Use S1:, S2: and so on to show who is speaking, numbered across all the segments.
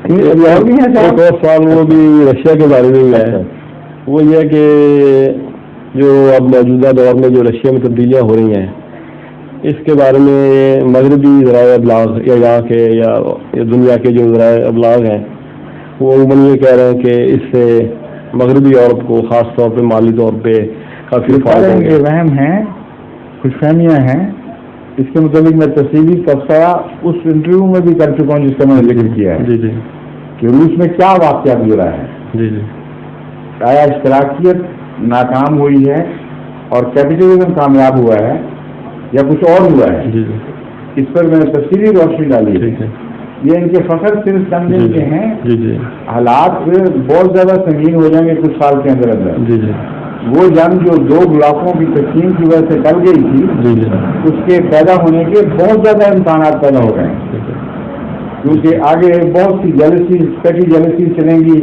S1: ایک اور سوال وہ بھی رشیا کے بارے میں ہے، وہ یہ کہ جو اب موجودہ دور میں جو رشیا میں تبدیلیاں ہو رہی ہیں اس کے بارے میں مغربی ذرائع ابلاغ یا یہاں کے یا دنیا کے جو ذرائع ابلاغ ہیں وہ عموماً یہ کہہ رہے ہیں کہ اس سے مغربی یورپ کو خاص طور پہ مالی طور پہ کافی فائدے
S2: وہم ہیں، خوش فہمیاں ہیں. اس کے مطابق میں تفصیلی تبصرہ اس انٹرویو میں بھی کر چکا ہوں جس کا میں نے ذکر کیا ہے.
S1: جی جی.
S2: کہ روس میں کیا واقعہ گزرا ہے.
S1: جی جی.
S2: آیا اشتراکیت ناکام ہوئی ہے اور کیپٹلزم کامیاب ہوا ہے یا کچھ اور ہوا ہے؟
S1: جی جی.
S2: اس پر میں نے تفصیلی روشنی ڈالی ہے. یہ ان کے فخر صرف چند دن کے ہیں.
S1: جی جی.
S2: حالات بہت زیادہ سنگین ہو جائیں گے کچھ سال کے اندر اندر.
S1: جی جی. وہ
S2: جنگ جو دو بلاکوں کی تقسیم کی وجہ سے ٹل گئی تھی،
S1: جی جی،
S2: اس کے پیدا ہونے کے بہت زیادہ امکانات پیدا ہو گئے ہیں، کیونکہ آگے بہت سی جیلسی پیٹی جیلسی چلیں گی.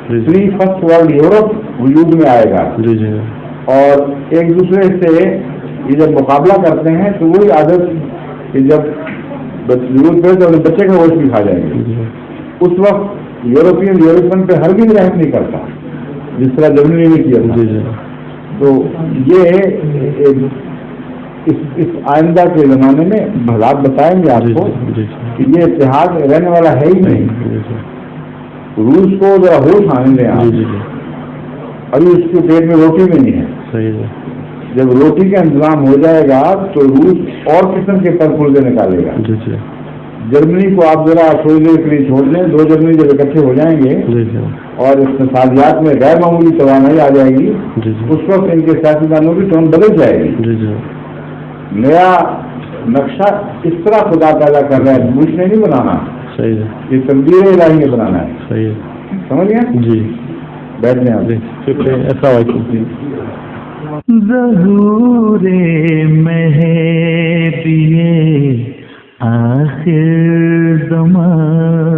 S2: فرسٹ ورلڈ یورپ وجود میں آئے گا.
S1: جی جی.
S2: اور ایک دوسرے سے یہ جب مقابلہ کرتے ہیں تو وہی عادت کہ جب ضرورت پڑے تو بچے کا گوشت بھی کھا جائیں گے. اس وقت یورپین پہ ہرگز رحم نہیں کرتا جس طرح جرمنی نے کیا تھا.
S1: جی جی.
S2: تو یہ اس آئندہ کے زمانے میں حالات بتائیں گے آپ کو کہ یہ اتحاد رہنے والا ہے ہی نہیں. روس کو ذرا ہوش آنے دیں آپ. ابھی اس کے پیٹ میں روٹی بھی نہیں ہے.
S1: صحیح ہے.
S2: جب روٹی کا انتظام ہو جائے گا تو روس اور قسم کے پر پرزے نکالے گا.
S1: جی جی.
S2: جرمنی کو آپ ذرا تھوڑی دیر کے لیے چھوڑ دیں، دو جرمنی جب اکٹھے ہو جائیں گے اور اس نفاذیات میں غیر معمولی توانائی آ جائے گی، اس وقت ان کے سیاستدانوں کی ٹون بدل جائے گی. نیا نقشہ اس طرح خدا پیدا کر رہا ہے، بش نے نہیں بنانا.
S1: صحیح ہے.
S2: یہ تقدیر الہی نے بنانا ہے.
S1: صحیح ہے.
S2: سمجھ گئے؟
S1: جی.
S2: بیٹھ جائیں آپ.
S1: السلام علیکم.
S3: ظہور مہدی آخر زمان